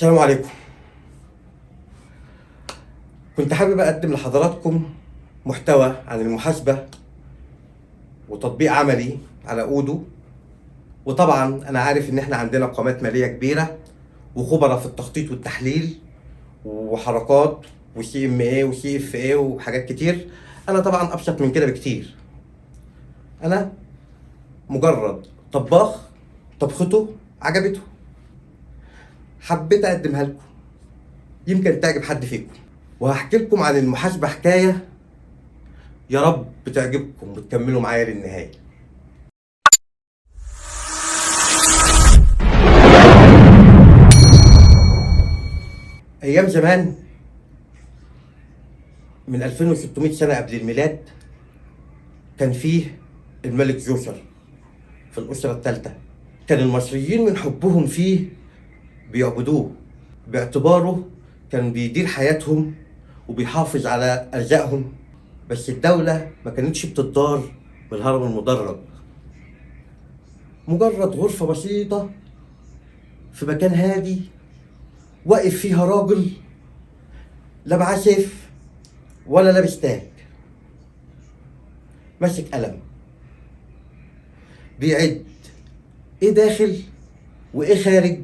السلام عليكم. كنت حابب أقدم لحضراتكم محتوى عن المحاسبة وتطبيق عملي على أودو. وطبعا أنا عارف إن إحنا عندنا قامات مالية كبيرة وخبراء في التخطيط والتحليل وحركات وسي ام اي وسي اف اي وحاجات كتير. أنا طبعا أبسط من كده بكتير. أنا مجرد طباخ طبخته عجبته، حبيت أقدمها لكم، يمكن تعجب حد فيكم. وهحكي لكم عن المحاسبة حكاية يا رب تعجبكم وتكملوا معايا للنهاية. أيام زمان من 2600 سنة قبل الميلاد كان فيه الملك زوسر في الأسرة الثالثة. كان المصريين من حبهم فيه بيعبدوه باعتباره كان بيدير حياتهم وبيحافظ على أرزاقهم. بس الدولة ما كانتش بتدار بالهرم المدرج، مجرد غرفة بسيطة في مكان هادي واقف فيها راجل لا معاه سيف ولا لابس تاج، ماسك قلم بيعد ايه داخل وايه خارج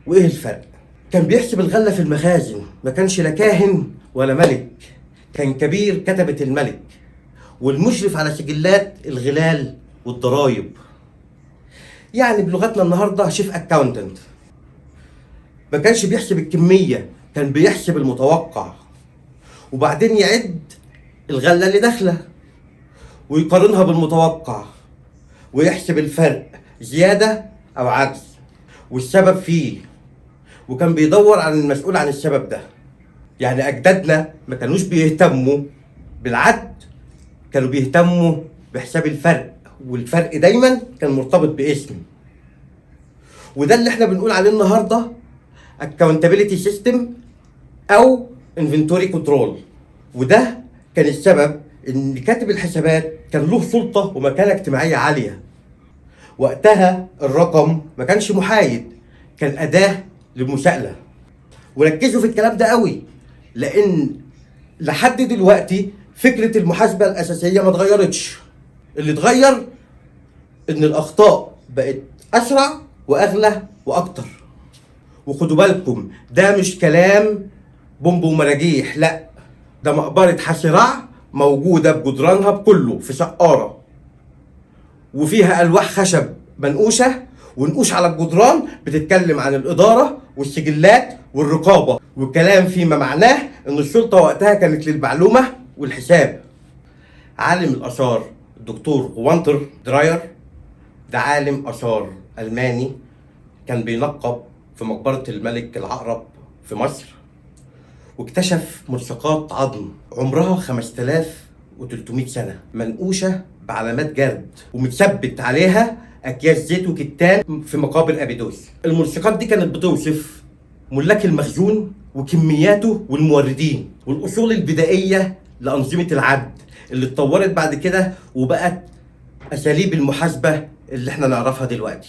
وايه الفرق. كان بيحسب الغلة في المخازن، ما كانش لا كاهن ولا ملك، كان كبير كتبة الملك والمشرف على سجلات الغلال والضرايب. يعني بلغتنا النهارده شيف اكاونتنت. ما كانش بيحسب الكمية، كان بيحسب المتوقع وبعدين يعد الغلة اللي داخلة ويقارنها بالمتوقع ويحسب الفرق زيادة أو عجز والسبب فيه، وكان بيدور عن المسؤول عن السبب ده. يعني أجدادنا ما كانوش بيهتموا بالعد، كانوا بيهتموا بحساب الفرق، والفرق دايما كان مرتبط باسم. وده اللي احنا بنقول عليه النهارده accountability system او inventory control. وده كان السبب ان كاتب الحسابات كان له سلطة ومكانة اجتماعية عالية. وقتها الرقم ما كانش محايد، كان أداة للمساءلة. وركزوا في الكلام ده قوي، لأن لحد دلوقتي فكرة المحاسبة الأساسية ما اتغيرتش. اللي اتغير إن الأخطاء بقت أسرع وأغلى وأكتر. وخدوا بالكم ده مش كلام بومب ومراجيح، لا، ده مقبرة حسرع موجودة بجدرانها بكله في سقارة، وفيها ألواح خشب منقوشة ونقوش على الجدران بتتكلم عن الإدارة والسجلات والرقابة، والكلام فيما معناه إن السلطة وقتها كانت للمعلومة والحساب. عالم الآثار الدكتور وانتر دراير، ده عالم آثار ألماني كان بينقب في مقبرة الملك العقرب في مصر، واكتشف ملصقات عظم عمرها 5300 سنة منقوشة بعلامات جرد ومتثبت عليها أكياس زيت وكتان في مقابر أبيدوس. الملصقات دي كانت بتوصف ملاك المخزون وكمياته والموردين والأصول البدائية لأنظمة العد اللي اتطورت بعد كده وبقت أساليب المحاسبة اللي احنا نعرفها دلوقتي.